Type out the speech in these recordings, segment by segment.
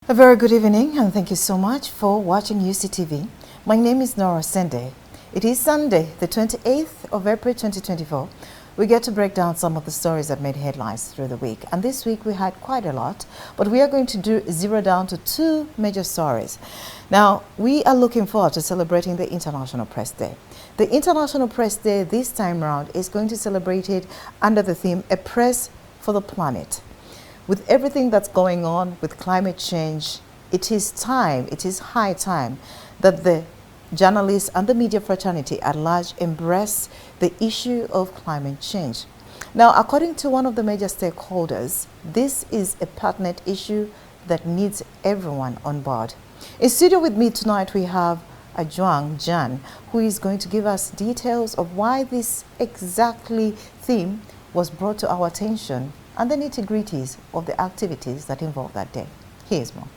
A very good evening and thank you so much for watching Uctv. My name is Nora Sende. It is Sunday, the 28th of April 2024. We get to break down some of the stories that made headlines through the week. And this week we had quite a lot, but we are going to zero down to two major stories. Now, we are looking forward to celebrating the International Press Day. The International Press Day this time around is going to celebrate it under the theme, A Press for the Planet. With everything that's going on with climate change, it is high time that the journalists and the media fraternity at large embrace the issue of climate change. Now, according to one of the major stakeholders, this is a pertinent issue that needs everyone on board. In studio with me tonight, we have Ajwang Jan, who is going to give us details of why this exactly theme was brought to our attention and the nitty-gritties of the activities that involve that day. Here's more.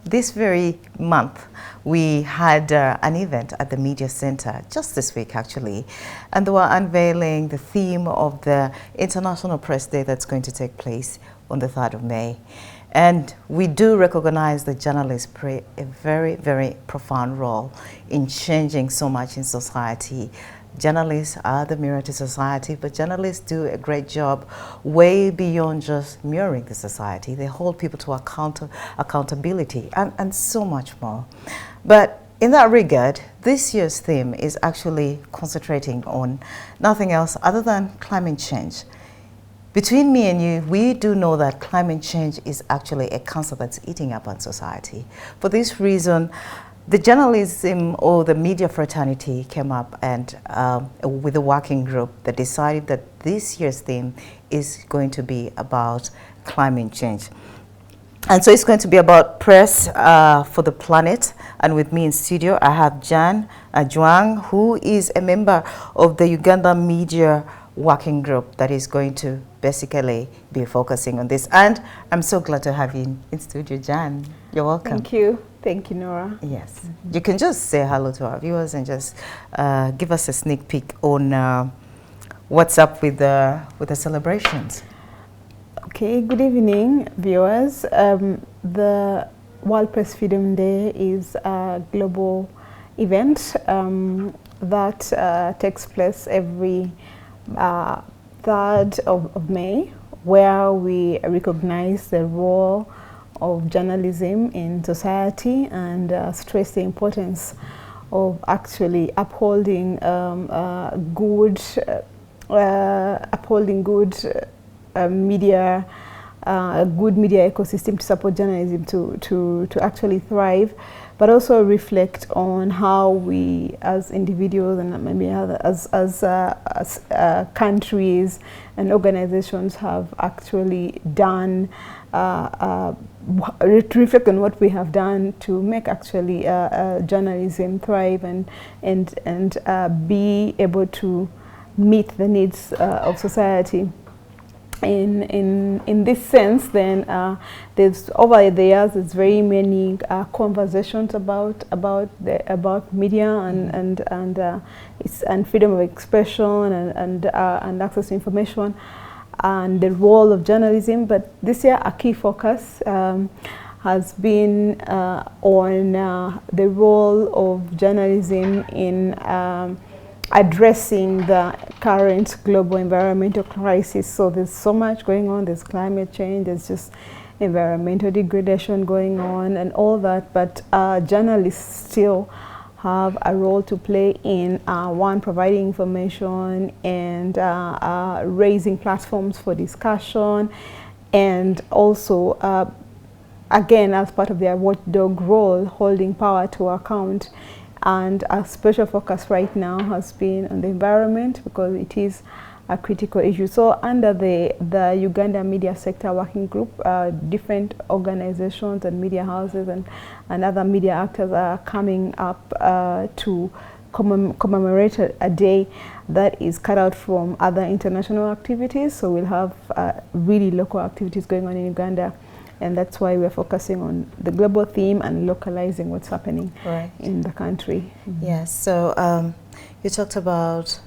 This very month, we had an event at the Media Center, just this week actually, and they were unveiling the theme of the International Press Day that's going to take place on the 3rd of May. And we do recognize that journalists play a very, very profound role in changing so much in society. Journalists are the mirror to society, but journalists do a great job way beyond just mirroring the society. They hold people to accountability and so much more. But in that regard, this year's theme is actually concentrating on nothing else other than climate change. Between me and you, we do know that climate change is actually a cancer that's eating up on society. For this reason, the journalism or the media fraternity came up and with a working group that decided that this year's theme is going to be about climate change. And so it's going to be about press for the planet. And with me in studio, I have Jan Ajwang, who is a member of the Uganda Media Working Group that is going to basically be focusing on this. And I'm so glad to have you in studio, Jan. You're welcome. Thank you. Thank you, Nora. Yes. You can just say hello to our viewers and just give us a sneak peek on what's up with the celebrations. Okay, good evening, viewers. The World Press Freedom Day is a global event that takes place every 3rd of May, where we recognize the role of journalism in society and stress the importance of actually upholding good media, a good media ecosystem to support journalism to actually thrive, but also reflect on how we as individuals and maybe as countries and organizations have actually done to reflect on what we have done to make actually journalism thrive and be able to meet the needs of society. In this sense, then there's over the years there's very many conversations about media and freedom of expression and access to information and the role of journalism. But this year a key focus has been on the role of journalism in addressing the current global environmental crisis. So there's so much going on. There's climate change, there's just environmental degradation going on and all that, but journalists still have a role to play in one, providing information and raising platforms for discussion, and also again, as part of their watchdog role, holding power to account. And a special focus right now has been on the environment because it is a critical issue. So under the Uganda Media Sector Working Group, different organizations and media houses and other media actors are coming up to commemorate a day that is cut out from other international activities. So we'll have really local activities going on in Uganda. And that's why we're focusing on the global theme and localizing what's happening in the country. Yes, so you talked about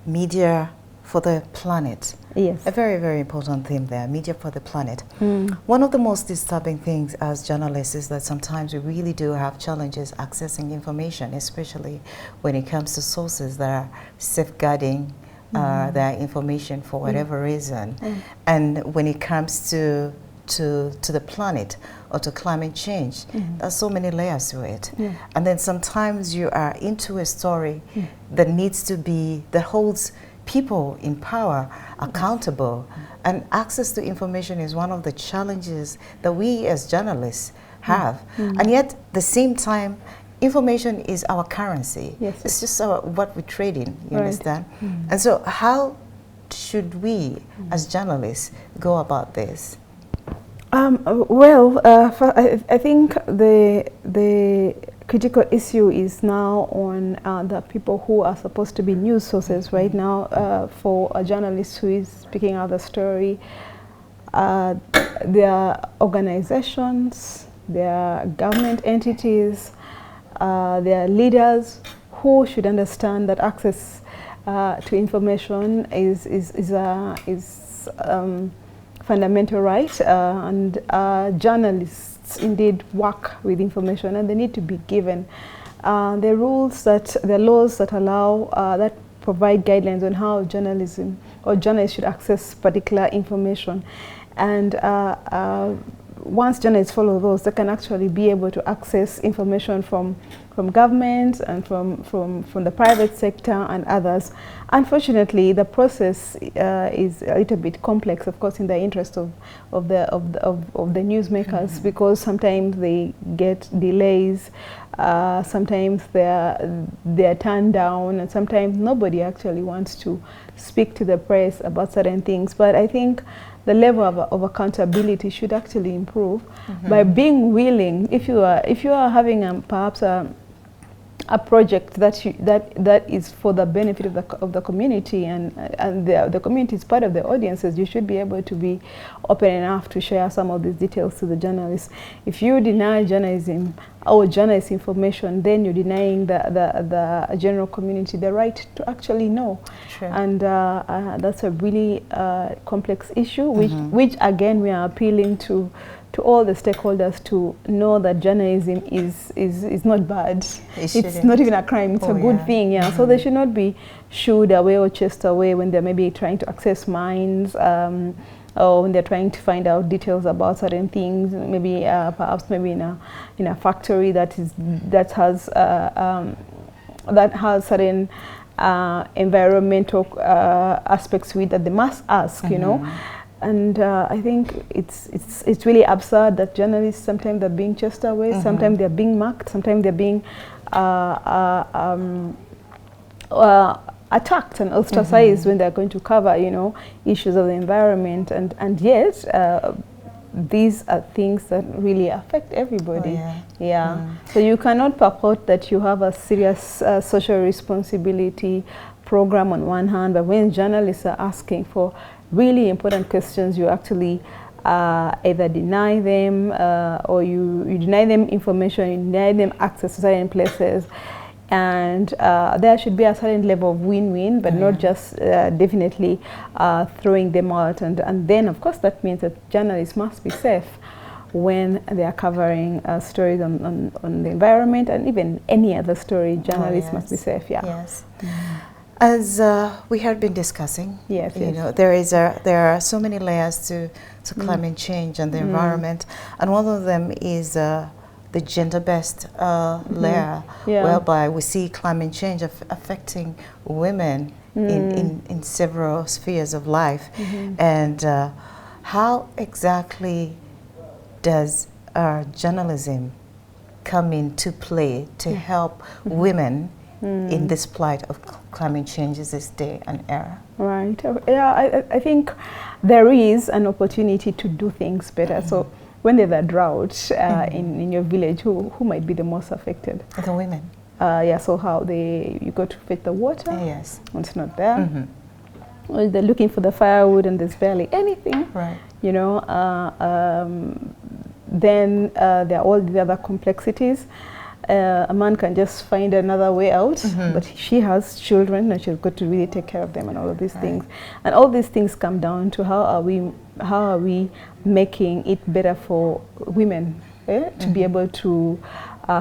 media for the planet. Yes. A very, very important theme there, media for the planet. One of the most disturbing things as journalists is that sometimes we really do have challenges accessing information, especially when it comes to sources that are safeguarding their information for whatever reason. And when it comes to the planet or to climate change, there's so many layers to it. And then sometimes you are into a story that needs to be, that holds people in power accountable. And access to information is one of the challenges that we as journalists have. And yet, at the same time, information is our currency. It's just what we trade in, you understand? And so how should we as journalists go about this? Well, I think the critical issue is now on the people who are supposed to be news sources right now. For a journalist who is picking out the story, there are organizations, there are government entities, there are leaders who should understand that access to information is fundamental right, and journalists indeed work with information, and they need to be given the laws that allow, that provide guidelines on how journalism or journalists should access particular information. And once journalists follow those, they can actually be able to access information from governments and from the private sector and others. Unfortunately, the process is a little bit complex, of course, in the interest of the newsmakers, because sometimes they get delays, sometimes they're turned down, and sometimes nobody actually wants to speak to the press about certain things. But I think the level of accountability should actually improve by being willing. If you are having perhaps a project that is for the benefit of the community, and the community is part of the audiences, you should be able to be open enough to share some of these details to the journalists. If you deny journalism or journalist information, then you're denying the general community the right to actually know. And that's a really complex issue, which again we are appealing to all the stakeholders to know that journalism is not bad. It's not even a crime. It's a good thing. So they should not be shooed away or chased away when they're maybe trying to access mines, or when they're trying to find out details about certain things. Maybe perhaps in a factory that has certain environmental aspects with that they must ask. You know. And I think it's really absurd that journalists sometimes they're being chased away, sometimes they're being marked, sometimes they're being attacked and ostracized when they're going to cover, issues of the environment. And yes, these are things that really affect everybody. So you cannot purport that you have a serious social responsibility program on one hand, but when journalists are asking for really important questions, you actually either deny them or you deny them information, you deny them access to certain places. And there should be a certain level of win-win, but not just definitely throwing them out. And then, of course, that means that journalists must be safe when they are covering stories on the environment, and even any other story, journalists must be safe. As we have been discussing, there are so many layers to climate change and the environment, and one of them is the gender-based layer, whereby we see climate change affecting women in several spheres of life. And how exactly does journalism come into play to help women in this plight of climate change in this day and era? Right. I think there is an opportunity to do things better. So when there's a drought in your village, who might be the most affected? The women. yeah, so how you go to fetch the water, yes, and it's not there. Or they're looking for the firewood and there's barely anything. right. You know, then there are all the other complexities. A man can just find another way out, but she has children and she's got to really take care of them and all of these things. And all these things come down to how are we making it better for women to be able to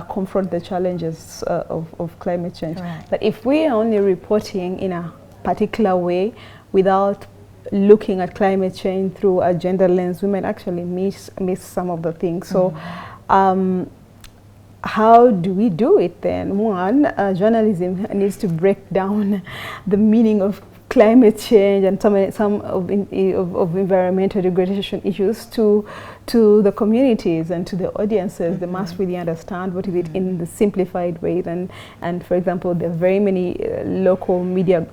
confront the challenges of climate change. Right. But if we are only reporting in a particular way without looking at climate change through a gender lens, we might actually miss some of the things. So how do we do it then? One, journalism needs to break down the meaning of climate change and some of environmental degradation issues to the communities and to the audiences. They must really understand what is it in the simplified way. And for example, there are very many local media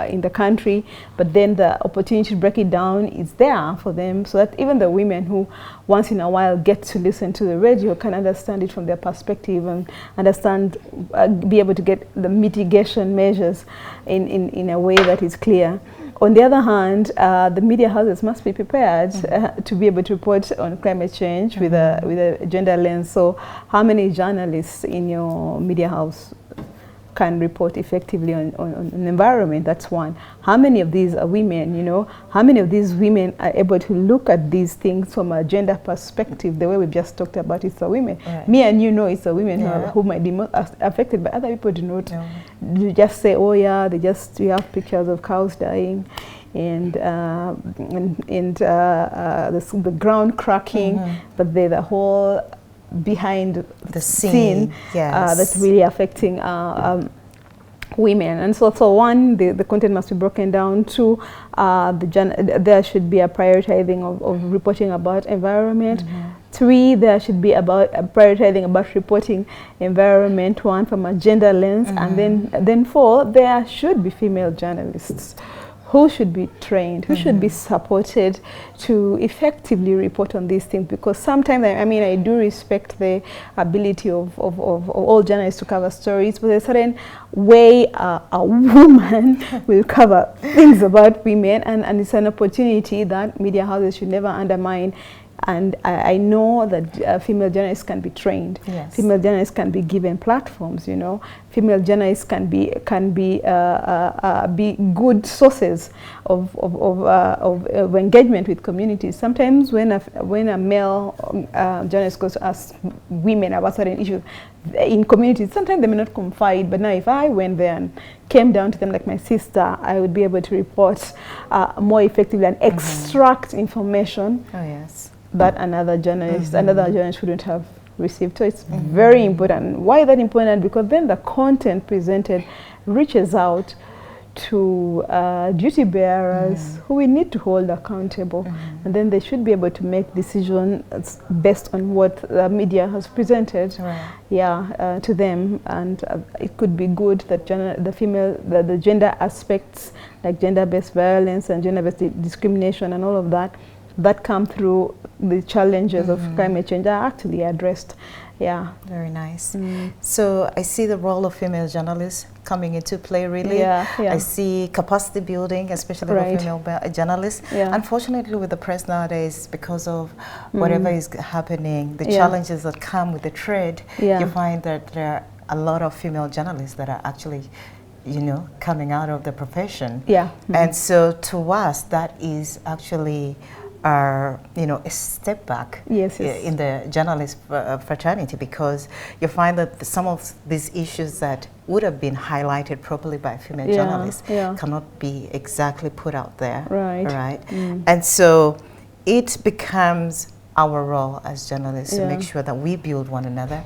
in the country, but then the opportunity to break it down is there for them, so that even the women who once in a while get to listen to the radio can understand it from their perspective and understand, be able to get the mitigation measures in a way that is clear. On the other hand, the media houses must be prepared to be able to report on climate change with a gender lens. So how many journalists in your media house can report effectively on the environment? That's one. How many of these are women, you know? How many of these women are able to look at these things from a gender perspective, the way we just talked about? It's the women. Right. Me and you know it's the women who might be most affected, but other people do not. No. You just say, oh yeah, we have pictures of cows dying and the ground cracking, but they're the whole behind the scene that's really affecting women. And so one, the content must be broken down. Two, there should be a prioritizing of reporting about environment. Three, there should be about prioritizing about reporting environment, one from a gender lens. And then four, there should be female journalists who should be trained, who should be supported to effectively report on these things. Because sometimes, I mean, I do respect the ability of all journalists to cover stories, but there's a certain way a woman will cover things about women, and it's an opportunity that media houses should never undermine. And I know that female journalists can be trained. Yes. Female journalists can be given platforms. You know, female journalists can be good sources of engagement with communities. Sometimes when a male journalist goes to ask women about certain issues in communities, sometimes they may not confide. But now, if I went there and came down to them like my sister, I would be able to report more effectively and extract information. Oh yes. That another journalist wouldn't have received. So it's very important. Why is that important? Because then the content presented reaches out to duty bearers who we need to hold accountable, and then they should be able to make decisions based on what the media has presented to them. And it could be good that the gender aspects like gender-based violence and gender-based discrimination and all of that come through the challenges of climate change are actually addressed. Yeah. Very nice. So I see the role of female journalists coming into play, really. I see capacity building, especially for female journalists. Unfortunately, with the press nowadays, because of whatever is happening, the challenges that come with the trade, you find that there are a lot of female journalists that are actually, you know, coming out of the profession. And so to us, that is actually you know, a step back in the journalist fraternity, because you find that some of these issues that would have been highlighted properly by female journalists cannot be exactly put out there. Right. And so it becomes our role as journalists to make sure that we build one another,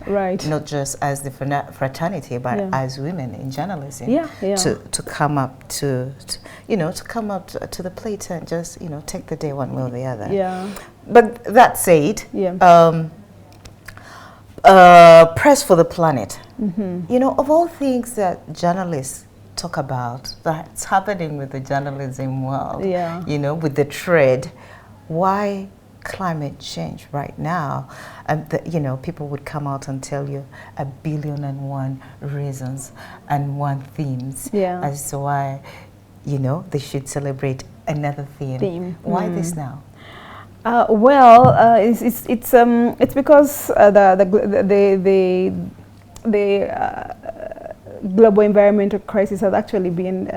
not just as the fraternity, but as women in journalism, to come up to the plate and just, you know, take the day one way or the other. But that said, press for the planet. You know, of all things that journalists talk about that's happening with the journalism world, you know, with the trade, why climate change right now, and you know, people would come out and tell you 1,000,000,001 reasons and one themes as to why, you know, they should celebrate another theme. Why this now? It's because the global environmental crisis has actually been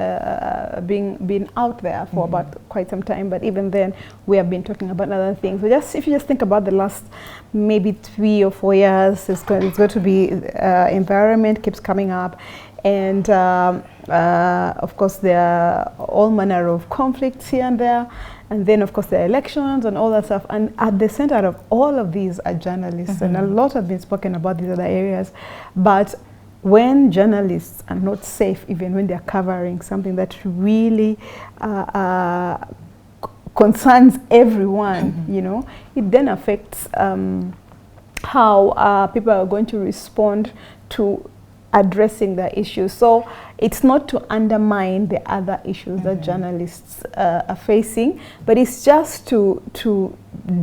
out there for about quite some time, but even then we have been talking about other things. So if you just think about the last maybe 3 or 4 years, it's going to be environment keeps coming up, and of course there are all manner of conflicts here and there, and then of course the elections and all that stuff, and at the center of all of these are journalists, and a lot have been spoken about these other areas. But when journalists are not safe, even when they're covering something that really concerns everyone, you know, it then affects how people are going to respond to addressing the issues. So it's not to undermine the other issues that journalists are facing, but it's just to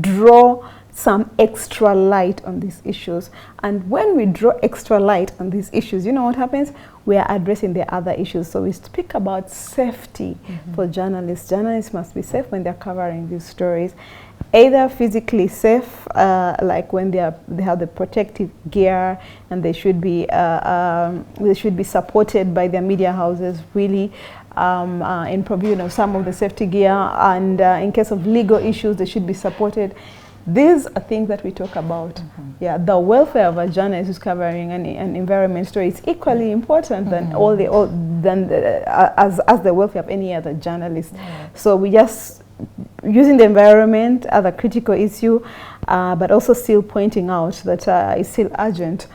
draw some extra light on these issues. And when we draw extra light on these issues, you know what happens? We are addressing the other issues. So we speak about safety for journalists. Journalists must be safe when they're covering these stories, either physically safe, like when they have the protective gear, and they should be supported by their media houses, really, in provision of some of the safety gear, and in case of legal issues, they should be supported. These are things that we talk about. Yeah, the welfare of a journalist who's covering an environment story is equally important than as the welfare of any other journalist. So we just using the environment as a critical issue, but also still pointing out that it's still urgent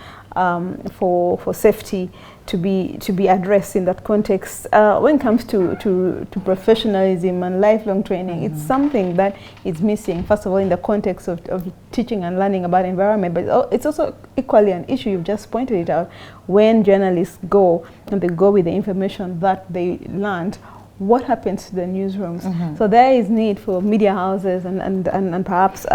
for safety to be addressed in that context. When it comes to professionalism and lifelong training, it's something that is missing, first of all, in the context of teaching and learning about environment, but it's also equally an issue. You've just pointed it out. When journalists go, and they go with the information that they learned, what happens to the newsrooms? So there is need for media houses and perhaps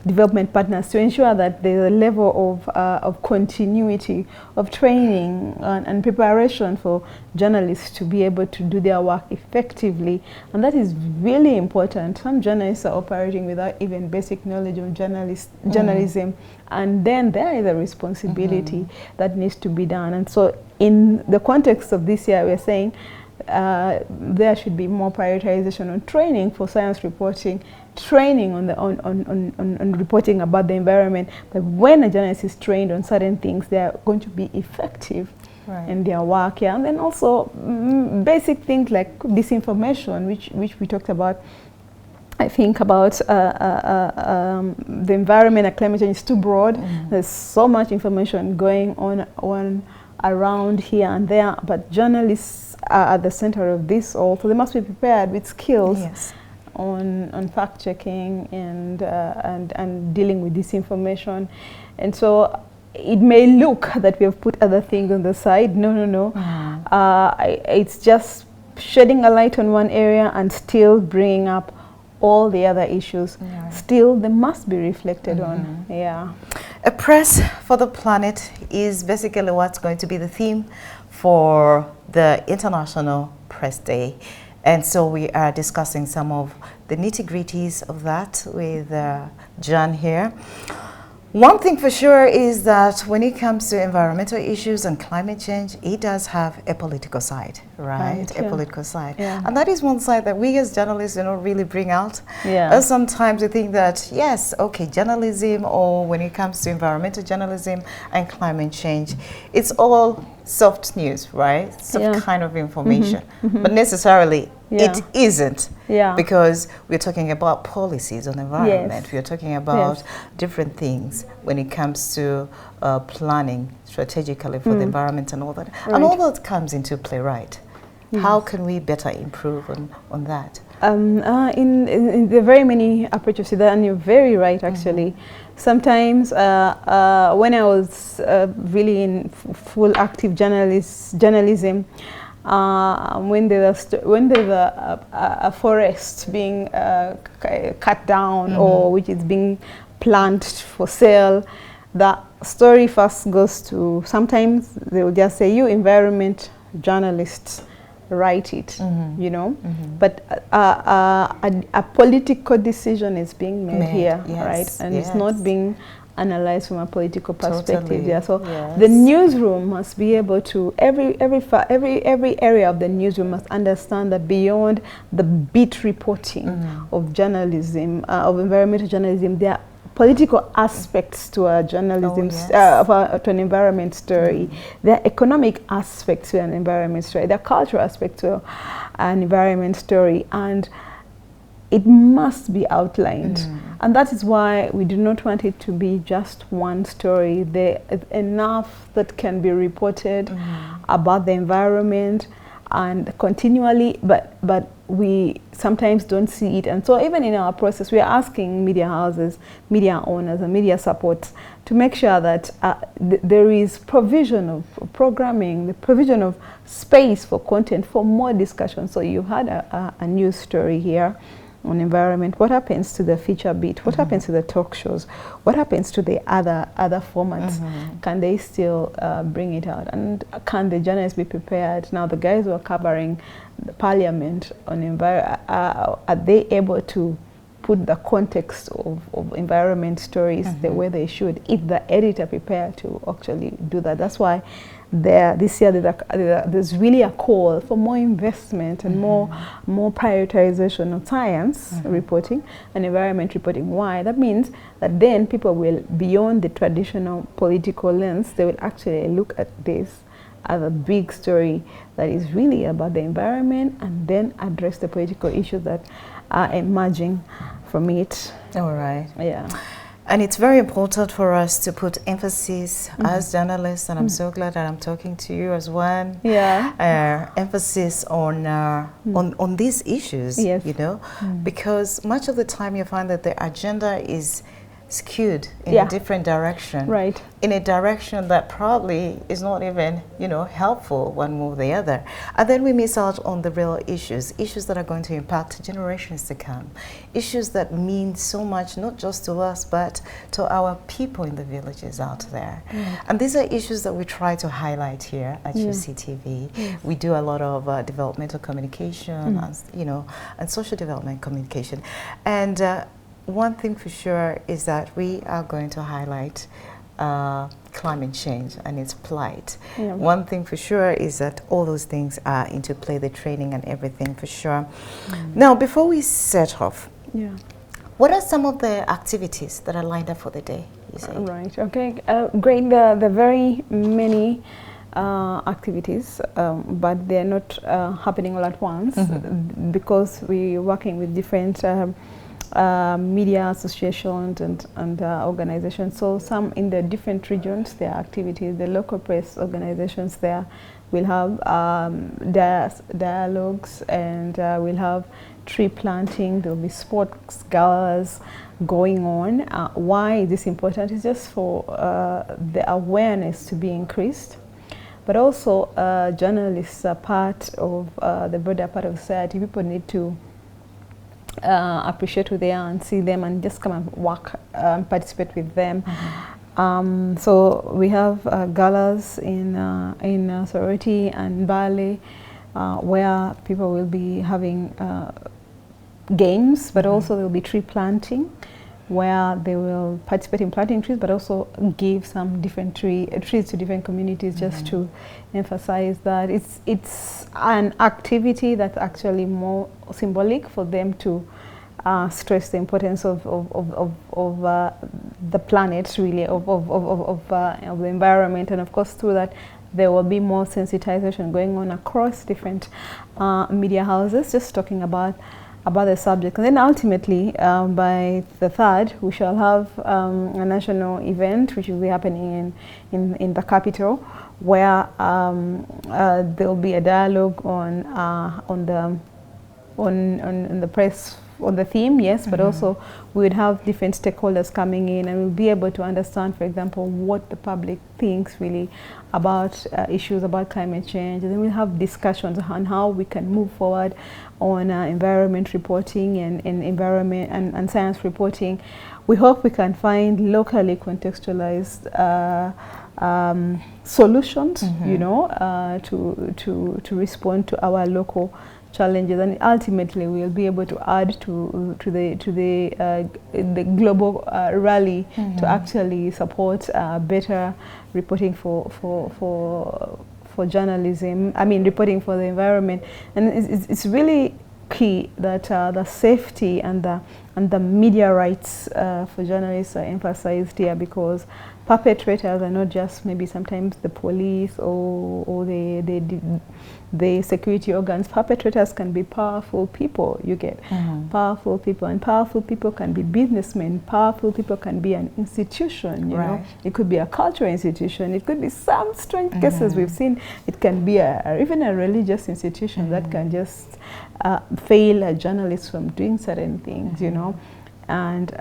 development partners to ensure that there's a level of continuity of training and preparation for journalists to be able to do their work effectively. And that is really important. Some journalists are operating without even basic knowledge of journalism. And then there is a responsibility that needs to be done. And so in the context of this year, we're saying there should be more prioritization on training for science reporting, training on reporting about the environment. But when a journalist is trained on certain things, they are going to be effective in their work. And then also basic things like disinformation, which we talked about. I think about the environment and climate change is too broad. There's so much information going on around here and there, but journalists are at the center of this also. They must be prepared with skills on fact checking and dealing with disinformation. And so it may look that we have put other things on the side. No. It's just shedding a light on one area and still bringing up all the other issues. Still, they must be reflected on. A press for the planet is basically what's going to be the theme for the International Press Day. And so we are discussing some of the nitty-gritties of that with John here. One thing for sure is that when it comes to environmental issues and climate change, it does have a political side, right? A political side. And that is one side that we as journalists don't really bring out. Sometimes we think that, yes, okay, journalism, or when it comes to environmental journalism and climate change, it's all soft news, right? Soft kind of information. But necessarily, it isn't, because we're talking about policies on environment. We're talking about different things when it comes to planning strategically for the environment and all that. And all that comes into play, right? How can we better improve on that? In the very many approaches to that, and you're very right, actually. Sometimes when I was really in full active journalism, when there's a forest being cut down or which is being planted for sale, the story first goes to, sometimes they will just say, you environment journalists write it, you know, but a political decision is being made here, yes, right? And yes. it's not being analyzed from a political perspective. Totally. Yeah, so Yes. the newsroom must be able to, every area of the newsroom must understand that beyond the beat reporting of journalism, of environmental journalism, there are political aspects to a journalism, to an environment story. There are economic aspects to an environment story. There are cultural aspects to an environment story, and it must be outlined. And that is why we do not want it to be just one story. There is enough that can be reported about the environment and continually, but we sometimes don't see it. And so even in our process, we are asking media houses, media owners and media supports to make sure that there is provision of programming, the provision of space for content, for more discussion. So you had a news story here on environment. What happens to the feature beat? What happens to the talk shows? What happens to the other formats? Can they still bring it out? And can the journalists be prepared? Now the guys who are covering the parliament on environment, are they able to put the context of environment stories the way they should, if the editor prepared to actually do that? That's why this year there's really a call for more investment and more prioritization of science reporting and environment reporting. Why? That means that then people will, beyond the traditional political lens, they will actually look at this as a big story that is really about the environment, and then address the political issues that are emerging from it. All right. Yeah. And it's very important for us to put emphasis as journalists, and I'm so glad that I'm talking to you as one. Yeah. Emphasis on these issues, you know, because much of the time you find that the agenda is skewed in a different direction, right? In a direction that probably is not even, you know, helpful one way or the other. And then we miss out on the real issues that are going to impact generations to come, issues that mean so much, not just to us, but to our people in the villages out there. And these are issues that we try to highlight here at UCTV. We do a lot of developmental communication, and, you know, and social development communication. And one thing for sure is that we are going to highlight climate change and its plight. One thing for sure is that all those things are into play, the training and everything for sure. Now, before we set off, what are some of the activities that are lined up for the day, you say? Right, okay, great. There are very many activities, but they're not happening all at once because we're working with different media associations and organizations. So some in the different regions, there are activities. The local press organizations there will have dialogues, and we'll have tree planting. There'll be sports galas going on. Why is this important? It's just for the awareness to be increased, but also journalists are part of the broader part of society. People need to appreciate who they are and see them and just come and work and participate with them. So we have galas in Sorority and Bali, where people will be having games, but also there will be tree planting, where they will participate in planting trees, but also give some different trees to different communities, just to emphasize that it's an activity that's actually more symbolic for them to stress the importance of the planet, really, of the environment. And of course, through that, there will be more sensitization going on across different media houses, just talking about the subject. And then ultimately, by the 3rd, we shall have a national event which will be happening in the capital, where there will be a dialogue on the press on the theme, yes, but also we would have different stakeholders coming in, and we'll be able to understand, for example, what the public thinks really about issues about climate change, and then we'll have discussions on how we can move forward on environment reporting and environment and science reporting. We hope we can find locally contextualized solutions, you know, to respond to our local challenges, and ultimately we'll be able to add to the global rally to actually support better reporting for journalism. I mean, reporting for the environment, and it's really key that the safety and the media rights for journalists are emphasized here, because perpetrators are not just maybe sometimes the police or the security organs. Perpetrators can be powerful people, you get. Powerful people, and powerful people can be businessmen. Powerful people can be an institution, you know. It could be a cultural institution. It could be some strange cases we've seen. It can be even a religious institution that can just fail a journalist from doing certain things, you know. And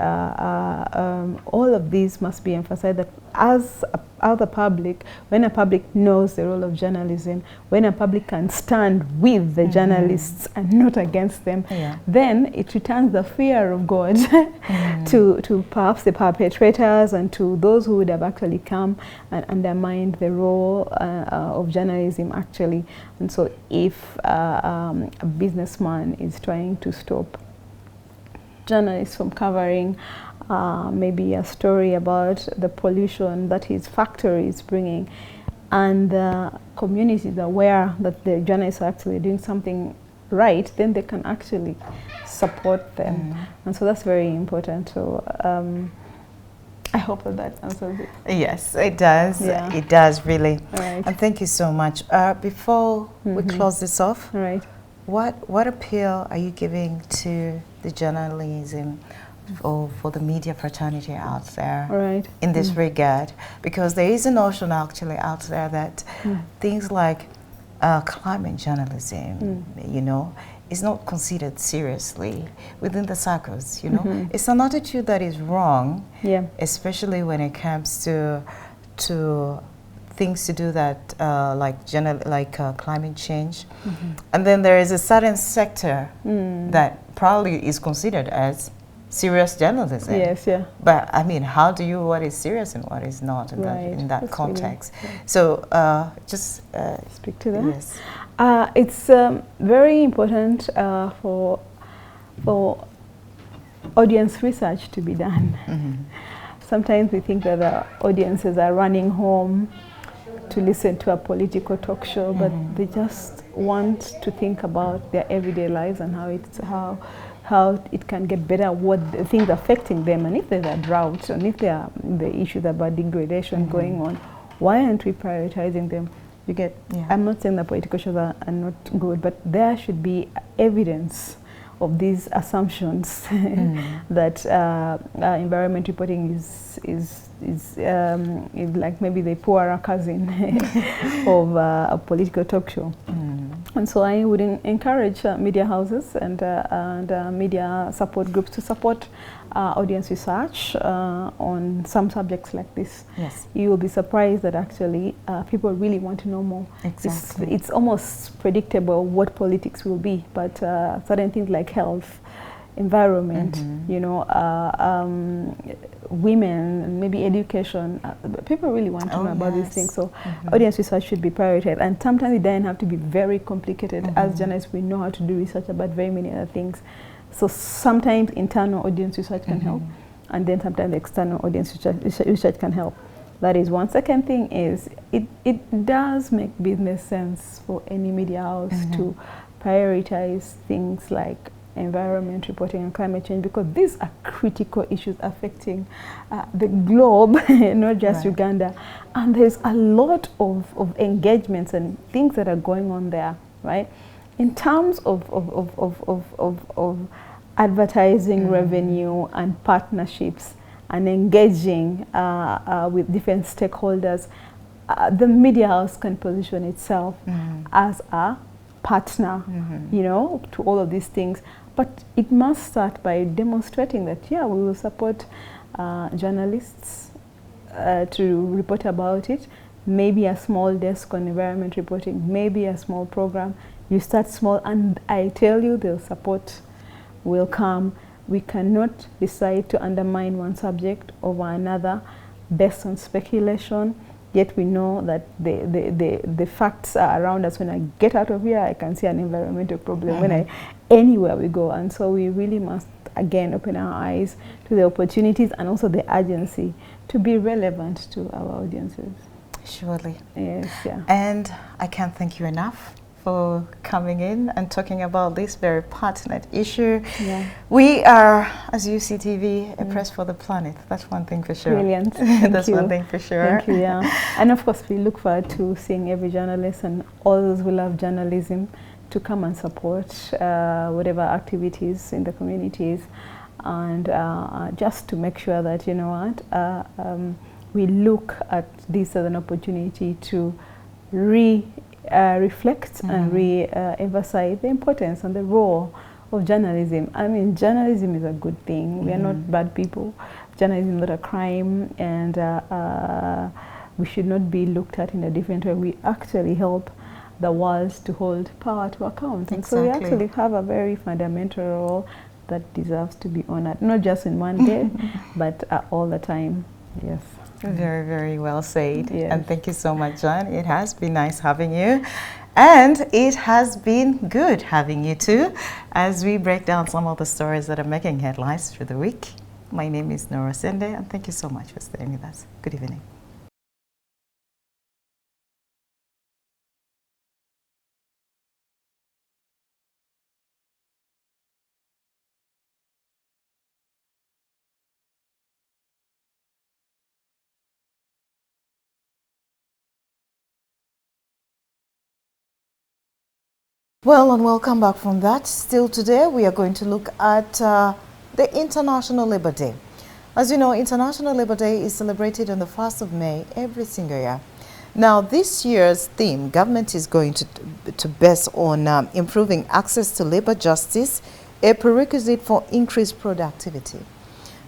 all of these must be emphasized, that as the public, when a public knows the role of journalism, when a public can stand with the journalists and not against them, then it returns the fear of God to perhaps the perpetrators and to those who would have actually come and undermined the role of journalism actually. And so if a businessman is trying to stop journalists from covering maybe a story about the pollution that his factory is bringing, and the community is aware that the journalists are actually doing something right, then they can actually support them. And so that's very important. So I hope that answers it. Yes, it does. Yeah. It does, really. Right. And thank you so much. Before we close this off, Right. What appeal are you giving to the journalism or for the media fraternity out there in this regard? Because there is a notion actually out there that things like climate journalism, you know, is not considered seriously within the circles, you know. It's an attitude that is wrong, especially when it comes to things to do that like climate change. And then there is a certain sector that probably is considered as serious journalism. Yes, yeah. But I mean, how do you, what is serious and what is not in that That's context? Really, so just speak to that. Yes. It's very important for audience research to be done. Sometimes we think that the audiences are running home to listen to a political talk show, but they just want to think about their everyday lives and how it can get better, what the things affecting them, and if there's a drought, and if there are the issues about degradation going on, why aren't we prioritizing them? You get. I'm not saying that political shows are not good, but there should be evidence of these assumptions that environment reporting is like maybe the poorer cousin of a political talk show. And so I would encourage media houses and media support groups to support audience research on some subjects like this. Yes. You will be surprised that actually people really want to know more. Exactly. It's almost predictable what politics will be, but certain things like health, environment, you know, women, and maybe education. People really want to know about these things. So audience research should be prioritized. And sometimes it doesn't have to be very complicated. As journalists, we know how to do research about very many other things. So sometimes internal audience research can help, and then sometimes external audience research can help. That is one. Second thing is it does make business sense for any media house to prioritize things like environment reporting and climate change, because these are critical issues affecting the globe, not just Uganda. And there's a lot of engagements and things that are going on there, right? In terms of advertising revenue and partnerships and engaging with different stakeholders, the media house can position itself as a partner, you know, to all of these things. but it must start by demonstrating that, yeah, we will support journalists to report about it. Maybe a small desk on environment reporting, maybe a small program. You start small, and I tell you, the support will come. We cannot decide to undermine one subject over another based on speculation, yet we know that the facts are around us. When I get out of here, I can see an environmental problem anywhere we go. And so we really must, again, open our eyes to the opportunities and also the urgency to be relevant to our audiences. Surely. Yes, yeah. And I can't thank you enough for coming in and talking about this very pertinent issue. Yeah. We are, as Uctv, a press for the planet. That's one thing for sure. Brilliant. That's one thing for sure. Thank you, yeah. And of course, we look forward to seeing every journalist and all those who love journalism to come and support whatever activities in the communities, and just to make sure that, you know what, we look at this as an opportunity to reflect and re-emphasize the importance and the role of journalism. I mean, journalism is a good thing. We are not bad people. Journalism is not a crime, and we should not be looked at in a different way. We actually help the world to hold power to account. And so we actually have a very fundamental role that deserves to be honored, not just in one day, but all the time. Yes. Very, very well said. Yes. And thank you so much, John. It has been nice having you. And it has been good having you too, as we break down some of the stories that are making headlines through the week. My name is Nora Sende, and thank you so much for staying with us. Good evening. Well, and welcome back from that. Still today, we are going to look at the International Labour Day. As you know, International Labour Day is celebrated on the 1st of May every single year. Now, this year's theme, government is going to base on improving access to labour justice, a prerequisite for increased productivity.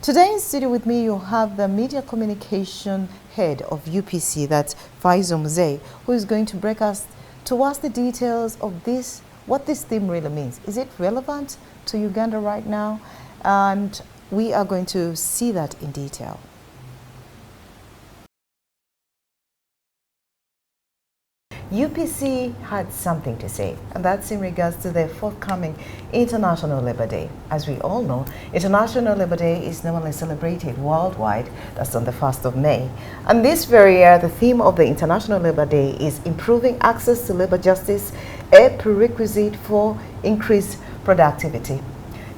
Today in studio with me, you have the media communication head of UPC, that's Faizo Mzee, who is going to break us towards the details of this, what this theme really means. Is it relevant to Uganda right now? And we are going to see that in detail. UPC had something to say, and that's in regards to the forthcoming International Labour Day. As we all know, International Labour Day is normally celebrated worldwide. That's on the 1st of May. And this very year, the theme of the International Labour Day is improving access to labour justice, a prerequisite for increased productivity.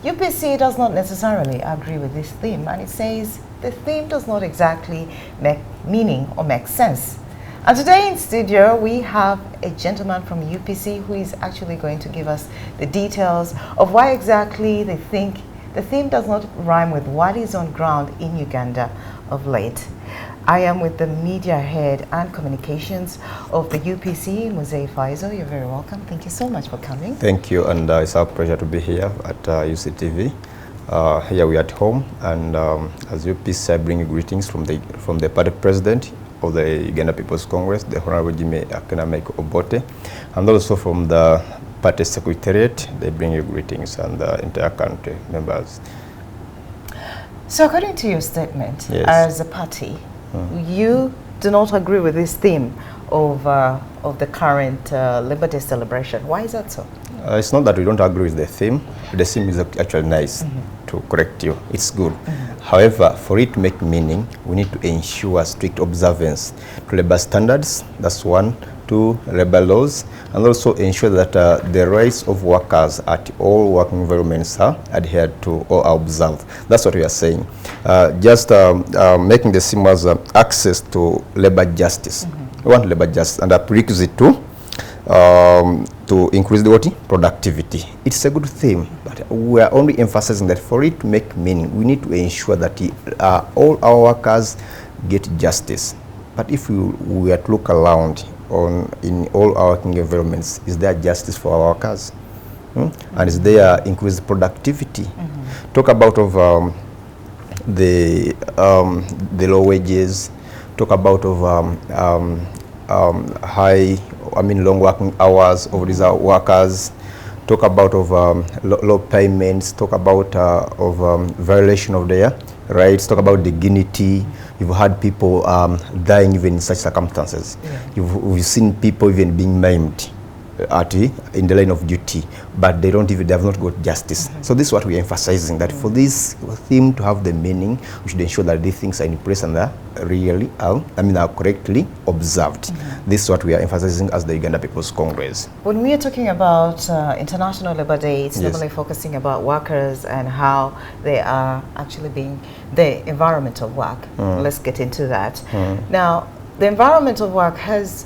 UPC does not necessarily agree with this theme, and it says the theme does not exactly make meaning or make sense. And today in studio, we have a gentleman from UPC who is actually going to give us the details of why exactly they think the theme does not rhyme with what is on ground in Uganda of late. I am with the media head and communications of the UPC, Mzee Faizo. You're very welcome. Thank you so much for coming. Thank you, and it's our pleasure to be here at Uctv. Here we are at home, and as UPC, I bring you greetings from the party president of the Uganda People's Congress, the Honorable Jimmy Akenameko Obote, and also from the party secretariat, they bring you greetings, and the entire country members. So according to your statement, yes, as a party, you do not agree with this theme of the current Labour Day celebration. Why is that so? It's not that we don't agree with the theme. The theme is actually nice, to correct you. It's good. However, for it to make meaning, we need to ensure strict observance to labour standards. That's one. Two, labour laws, and also ensure that the rights of workers at all working environments are adhered to or are observed. That's what we are saying. Just making the theme as access to labour justice. We want labour justice, and a prerequisite to increase the productivity. It's a good theme, but we are only emphasizing that for it to make meaning, we need to ensure that all our workers get justice. But if we were to look around in all our working environments, is there justice for our workers? and is there increased productivity. Talk about of the low wages, talk about of high, long working hours of these workers, talk about of low payments, talk about of violation of their rights, talk about dignity. You've had people dying even in such circumstances. You've seen people even being maimed in the line of duty, but they have not got justice. So this is what we are emphasizing, that for this theme to have the meaning, we should ensure that these things are in place and are really, are correctly observed. This is what we are emphasizing as the Uganda People's Congress. When we are talking about International Labour Day, it's normally focusing about workers and how they are actually being the environment of work. Let's get into that. Now, the environment of work has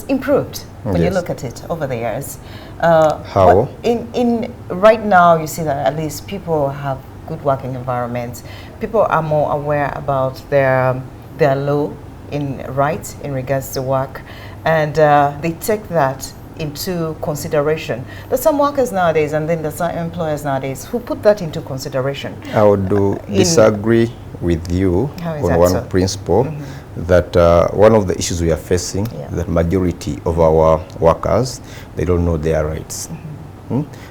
improved when you look at it over the years. How? In right now, you see that at least people have good working environments. People are more aware about their law in rights in regards to work, and they take that into consideration. There's some workers nowadays, and then there's some employers nowadays who put that into consideration. I would disagree with you on one principle. That one of the issues we are facing is that majority of our workers, they don't know their rights.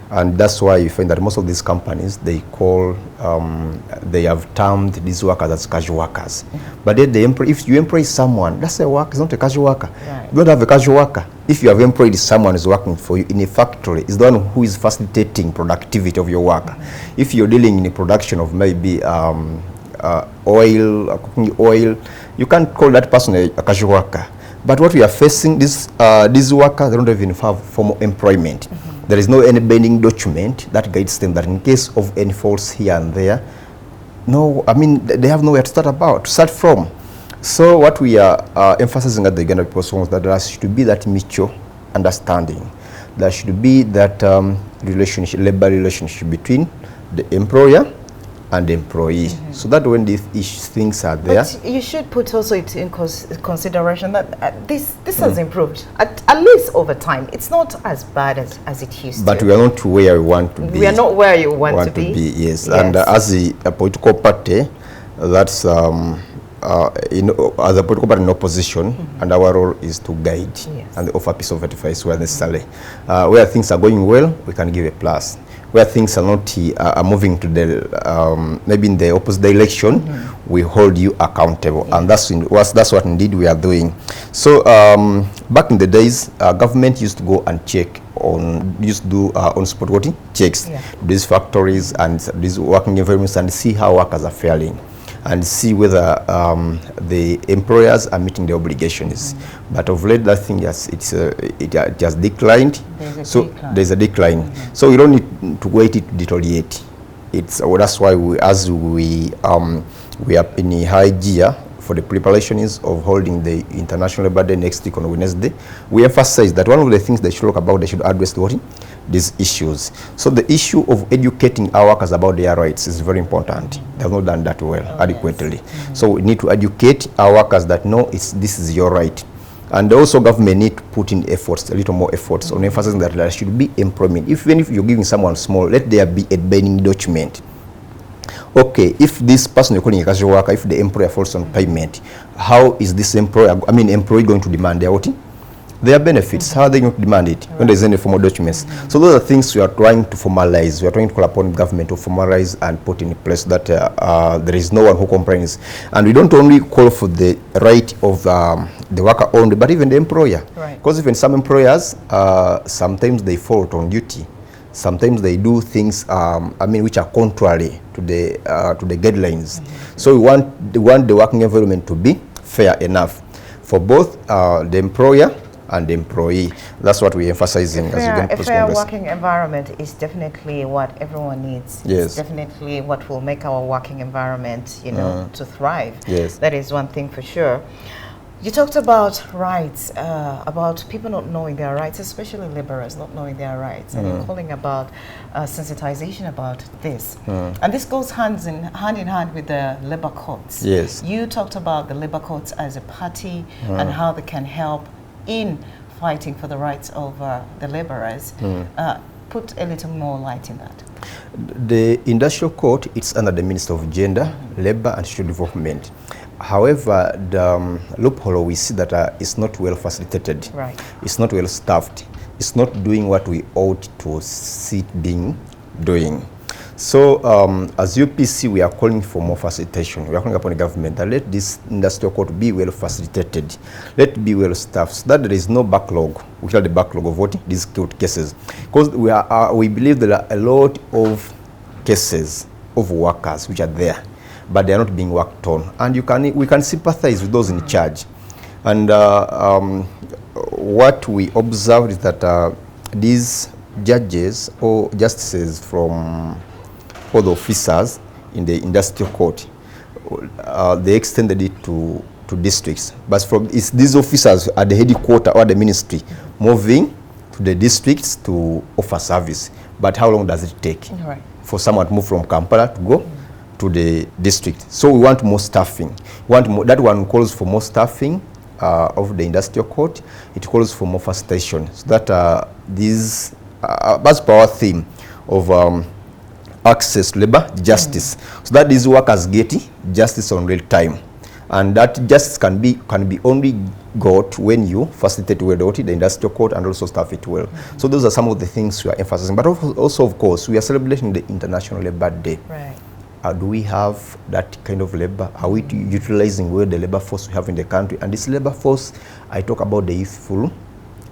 And that's why you find that most of these companies, they call, they have termed these workers as casual workers. But then if you employ someone, that's a worker, it's not a casual worker. You don't have a casual worker. If you have employed someone who's working for you in a factory, it's the one who is facilitating productivity of your worker. If you're dealing in the production of maybe oil, cooking oil, you can't call that person a casual worker. But what we are facing, these workers, they don't even have formal employment. There is no any binding document that guides them that in case of any faults here and there, they have nowhere to start from. So what we are emphasizing at the Uganda People's Congress, that there should be that mutual understanding. There should be that labor relationship between the employer and the employee, so that when these things are there. But you should put also it in consideration that this has improved, at least over time. It's not as bad as it used to. But we are not where we want to be. We are not where you want to be. Yes. And as a political party, that's as a political party in opposition, and our role is to guide and offer piece of advice where necessary. Where things are going well, we can give a plus. Where things are not are moving to the maybe in the opposite direction, we hold you accountable, and that's what indeed we are doing. So back in the days, government used to go and check used to do on-spot voting checks to these factories and these working environments and see how workers are faring, and see whether the employers are meeting their obligations. But of late, that thing it has declined. There's a decline. So we don't need to wait it to deteriorate. That's why we are in a high gear for the preparations of holding the International Labour Day next week on Wednesday. We emphasize that one of the things they should look about, they should address these issues. So the issue of educating our workers about their rights is very important. They have not done that well, adequately. So we need to educate our workers that this is your right. And also government need to put in efforts, a little more efforts on emphasizing that there should be employment. Even if you're giving someone small, let there be a binding document. Okay, if this person you're calling a casual worker, if the employer falls on payment, how is this employee going to demand their benefits? How are they going to demand it when there's any formal documents? So those are things we are trying to formalize. We are trying to call upon government to formalize and put in place that there is no one who complains. And we don't only call for the right of the worker only, but even the employer. Because even some employers, sometimes they fault on duty. Sometimes they do things, which are contrary to the guidelines. So we want the working environment to be fair enough for both the employer and the employee. That's what we're emphasizing as Uganda People's Congress. A fair working environment is definitely what everyone needs. It's definitely what will make our working environment, to thrive. That is one thing for sure. You talked about rights, about people not knowing their rights, especially laborers not knowing their rights, and you're calling about sensitization about this. And this goes hand in hand with the labor courts. You talked about the labor courts as a party and how they can help in fighting for the rights of the laborers. put a little more light in that. The industrial court, it's under the Minister of Gender, Labor and Social Development. However, the loophole we see that it's not well facilitated. Right. It's not well staffed. It's not doing what we ought to see it being doing. So as UPC, we are calling for more facilitation. We are calling upon the government that let this industrial court be well facilitated. Let it be well staffed so that there is no backlog. We call the backlog of what? These court cases. Because we believe there are a lot of cases of workers which are there, but they are not being worked on. And we can sympathize with those in charge. And what we observed is that these judges or justices from all the officers in the industrial court, they extended it to districts. But from these officers at the headquarters or the ministry moving to the districts to offer service. But how long does it take for someone to move from Kampala to go to the district? So we want more staffing. That one calls for more staffing of the industrial court. It calls for more facilitation. So that these, as per our theme of access to labor justice, so that these workers get justice on real time, and that justice can be only got when you facilitate well the industrial court and also staff it well. So those are some of the things we are emphasizing. But also, of course, we are celebrating the International Labor Day. Right. Do we have that kind of labor? Are we utilizing well the labor force we have in the country? And this labor force, I talk about the youthful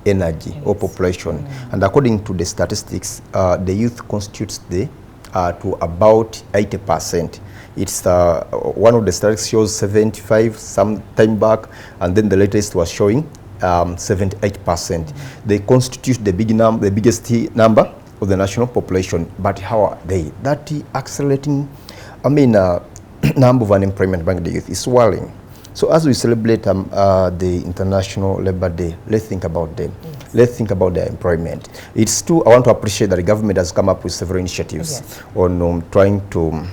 energy or population. And according to the statistics, the youth constitutes to about 80%. It's one of the statistics shows 75 some time back, and then the latest was showing 78%. They constitute the biggest number of the national population. But how are they? That accelerating, number of unemployment among the youth is swelling. So as we celebrate the International Labor Day, let's think about them. Yes. Let's think about their employment. It's true, I want to appreciate that the government has come up with several initiatives on trying to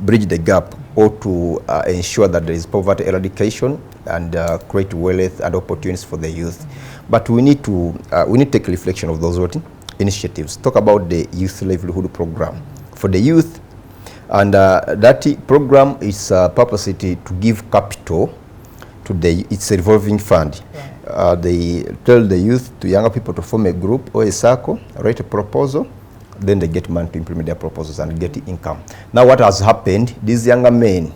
bridge the gap or to ensure that there is poverty eradication and create wealth and opportunities for the youth. But we need to take a reflection of those initiatives. Talk about the Youth Livelihood Program for the youth. And that program is purposely to give capital to it's a revolving fund. Right. They tell the youth, to younger people, to form a group or a circle, write a proposal, then they get money to implement their proposals and get income. Now what has happened, these younger men,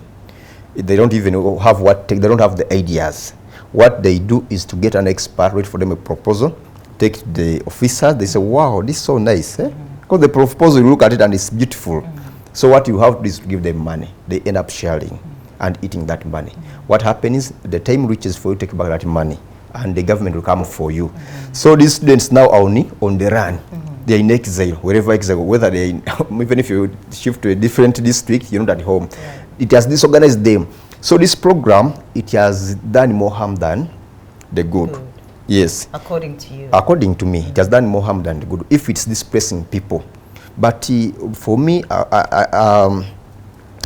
they don't even have they don't have the ideas. What they do is to get an expert, write for them a proposal, take the officer, they say, wow, this is so nice. Because the proposal, you look at it and it's beautiful. So what you have to do is to give them money. They end up sharing and eating that money. What happens is the time reaches for you to take back that money and the government will come for you. So these students now are on the run. They are in exile, wherever exile, whether they even if you shift to a different district, you're not at home. It has disorganized them. So this program, it has done more harm than the good. Yes. According to you. According to me, it has done more harm than the good if it's displacing people. But for me, the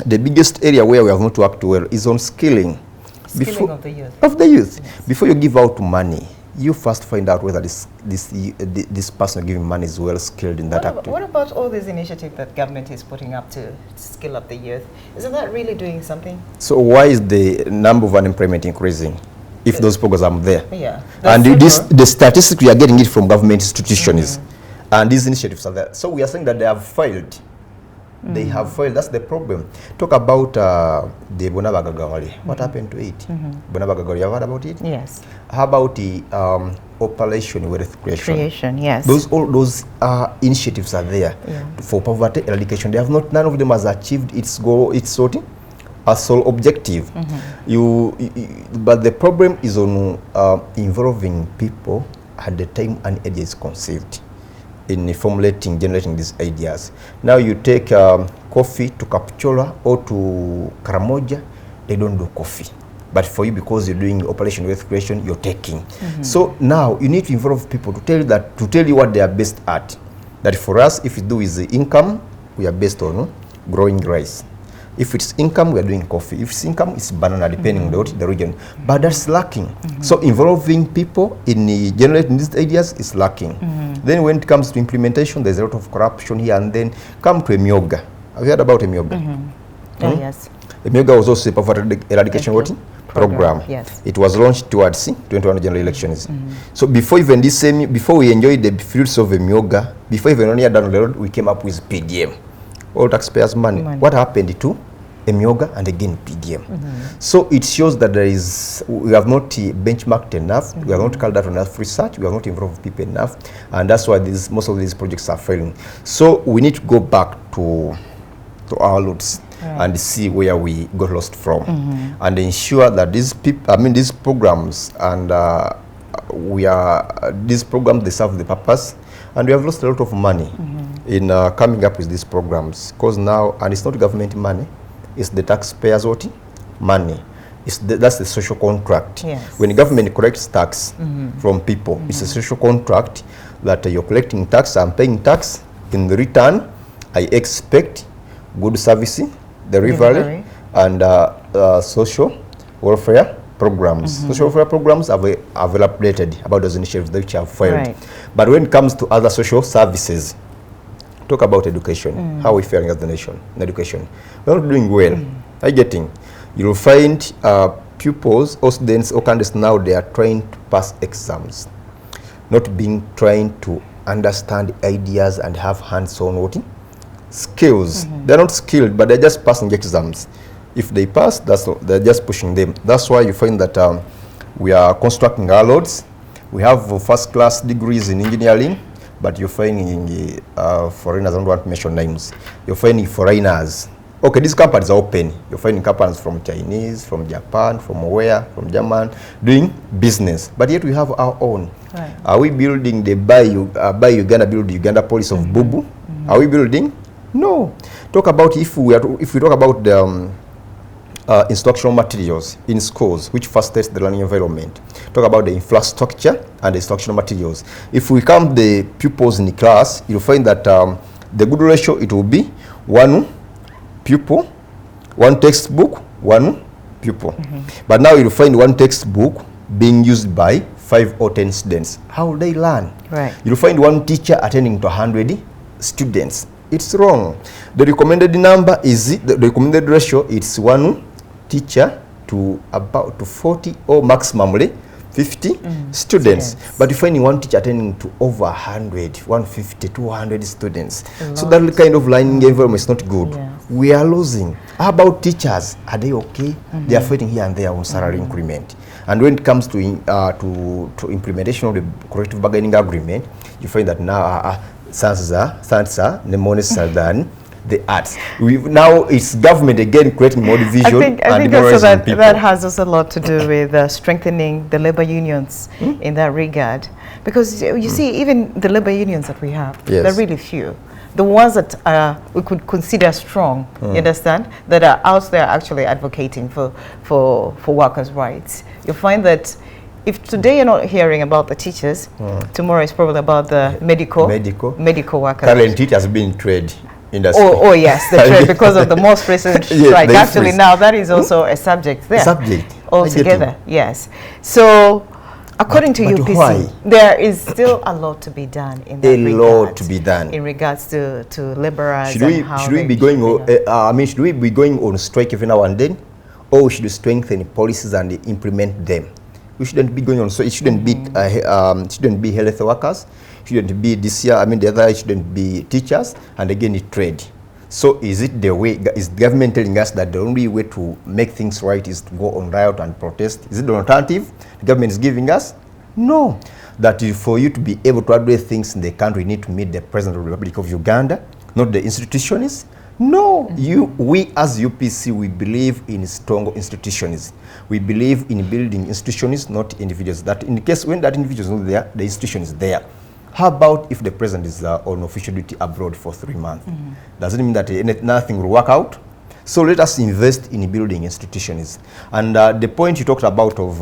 biggest area where we have not worked well is on skilling. Of the youth. Yes. Before you give out money, you first find out whether this person giving money is well skilled in that activity. What about all these initiatives that government is putting up to skill up the youth? Isn't that really doing something? So why is the number of unemployment increasing if those programs are there? Yeah. And the statistics we are getting it from government institutions. And these initiatives are there. So we are saying that they have failed. They have failed. That's the problem. Talk about the Bonabagagawali. What happened to it? Bonabagagawali, you have heard about it? Yes. How about the Operation Wealth Creation? Yes. All those initiatives are there for poverty eradication. They have not. None of them has achieved its goal. Its sole objective. But the problem is on involving people at the time an idea is conceived. In generating these ideas. Now you take coffee to Kapchora or to Karamoja, they don't do coffee. But for you, because you're doing Operation Wealth Creation, you're taking. So now you need to involve people to tell you what they are best at. That for us, if you do is the income, we are based on growing rice. If it's income, we are doing coffee. If it's income, it's banana, depending on the region. But that's lacking. So involving people in generating these ideas is lacking. Then when it comes to implementation, there's a lot of corruption here and then. Come to Emyoga. Have you heard about Emyoga? Oh, yes. Emyoga was also a poverty eradication program. Yes. It was launched towards 21 general elections. So before even this before we enjoyed the fruits of Emyoga, before even only done the road, we came up with PDM. All taxpayers' money. What happened to Emyoga and again PDM? So it shows that we have not benchmarked enough, we have not carried out enough research, we have not involved people enough, and that's why most of these projects are failing. So we need to go back to our roots and see where we got lost from, and ensure that these programs and these programs, they serve the purpose. And we have lost a lot of money in coming up with these programs, because now, and it's not government money, it's the taxpayers' money. That's the social contract. Yes. When the government collects tax from people, it's a social contract that you're collecting tax, I'm paying tax. In return, I expect good service, delivery, and social welfare programs. Social welfare programs are updated about those initiatives which have failed. But when it comes to other social services, talk about education. How are we faring as a nation in education? We're not doing well. Are you getting? You'll find pupils or students or candidates now, they are trying to pass exams, not trying to understand ideas and have hands-on skills. They're not skilled, but they're just passing exams. If they pass, they're just pushing them. That's why you find that we are constructing our roads. We have first-class degrees in engineering, but you're finding foreigners. I don't want to mention names. You're finding foreigners. Okay, these companies are open. You're finding companies from Chinese, from Japan, from where, from German, doing business. But yet we have our own. Are we building the buy Uganda, build Uganda policy of Bubu? Are we building? No. Talk about if we talk about the instructional materials in schools, which facilitates the learning environment. Talk about the infrastructure and the instructional materials. If we count the pupils in the class, you'll find that the good ratio, it will be 1 pupil, 1 textbook, 1 pupil. But now you'll find 1 textbook being used by 5 or 10 students. How will they learn? You'll find 1 teacher attending to 100 students. It's wrong. The recommended number is the recommended ratio. It's 1 teacher to about 40 or maximally 50 students. But you find 1 teacher attending to over 100, 150, 200 students. So that kind of learning environment is not good. We are losing. How about teachers? Are they okay? They are fighting here and there on salary increment. And when it comes to implementation of the collective bargaining agreement, you find that now Sansa, mnemonics than the arts. Now it's government again creating more division. I think also that has also a lot to do with strengthening the labor unions in that regard. Because you see, even the labor unions that we have, they're really few. The ones that we could consider strong, you understand, that are out there actually advocating for workers' rights. You'll find that if today you're not hearing about the teachers, tomorrow is probably about the medical workers. Currently it has been trade industry. Oh yes, the trade, because of the most recent strike. Actually now that is also a subject there. Altogether, yes. So according to UPC, there is still a lot to be done in that regard. A lot to be done in regards to laborers. Should we be going on strike every now and then, or should we strengthen policies and implement them? We shouldn't be going on. So it shouldn't be health workers. Shouldn't be this year. The other shouldn't be teachers. And again, it trade. So is it the way? Is the government telling us that the only way to make things right is to go on riot and protest? Is it the alternative the government is giving us? No. That for you to be able to address things in the country, you need to meet the President of the Republic of Uganda, not the institutions. No, we as UPC, we believe in strong institutions. We believe in building institutions, not individuals. That in case when that individual is not there, the institution is there. How about if the president is on official duty abroad for 3 months? Does it mean that nothing will work out? So let us invest in building institutions. And the point you talked about of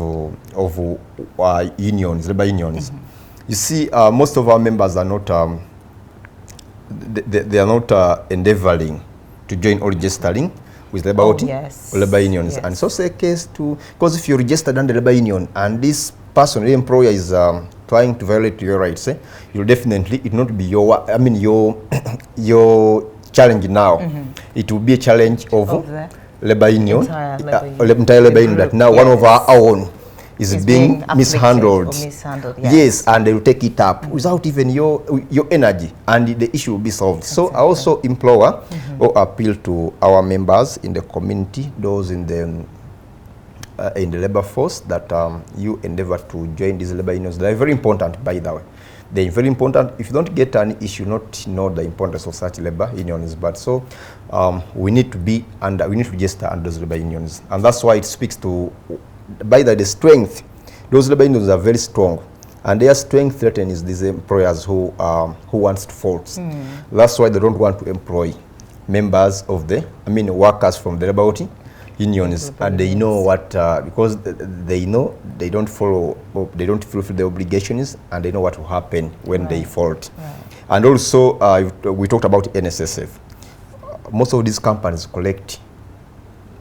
unions, labor unions, you see, most of our members are not. They are not endeavoring to join or registering with labor Oh, voting yes. or labor unions. Yes. And it's also a case to, because if you're registered under labor union and this person, the employer is trying to violate your rights, you'll definitely, it not be your, I mean, your challenge now. It will be a challenge of the labor union, entire labor union, that now one of our own is being mishandled. Yes. Yes, and they will take it up without even your energy, and the issue will be solved. Exactly. So I also implore or appeal to our members in the community, those in the labor force, that you endeavor to join these labor unions. They are very important, by the way. They're very important. If you don't get an issue, not know the importance of such labor unions. But so we need to be under, we need to register under those labor unions, and that's why it speaks to, by the strength. Those labor unions are very strong, and their strength threatens these employers who wants to fault. That's why they don't want to employ members of the, I mean, workers from the labor unions, and they know what, because they know they don't follow, they don't fulfill the obligations, and they know what will happen when they fault. And also, we talked about NSSF. Most of these companies collect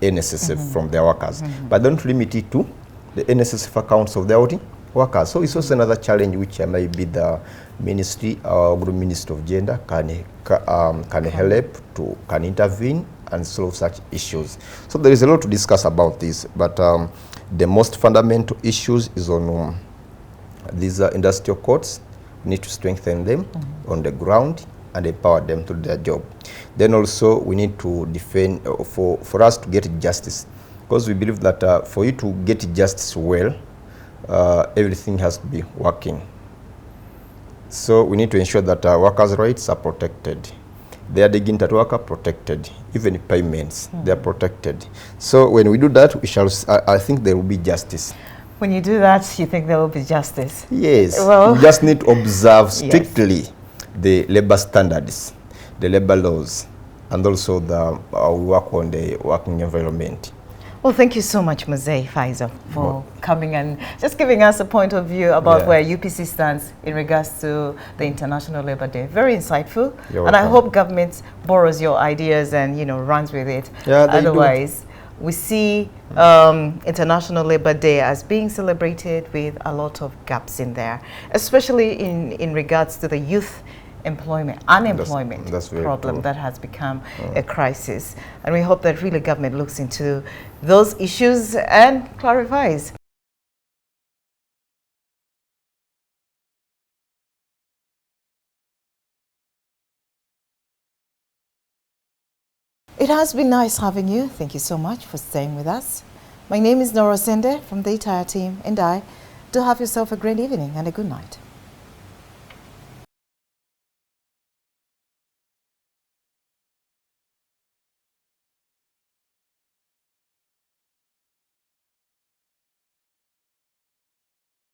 NSSF from their workers, but don't limit it to the NSSF accounts of their workers. So it's also another challenge which maybe the ministry, our group minister of gender can help to, can intervene and solve such issues. So there is a lot to discuss about this, but the most fundamental issues is on these industrial courts. We need to strengthen them on the ground and empower them to do their job. Then also we need to defend, for us to get justice, because we believe that for you to get justice well, everything has to be working. So we need to ensure that workers' rights are protected. Their dignity at work are protected. Even payments, they are protected. So when we do that, we shall, I think there will be justice. When you do that, you think there will be justice? Yes. Well, you just need to observe strictly the labor standards, the labor laws, and also the work on the working environment. Well, thank you so much, Mzee Faizo, for coming and just giving us a point of view about where UPC stands in regards to the International Labour Day. Very insightful. And I hope government borrows your ideas and, you know, runs with it. Yeah, otherwise, we see International Labour Day as being celebrated with a lot of gaps in there, especially in regards to the youth unemployment problem that has become a crisis. And we hope that really government looks into those issues and clarifies. It has been nice having you. Thank you so much for staying with us. My name is Nora Sende from the entire team, and I do have yourself a great evening and a good night.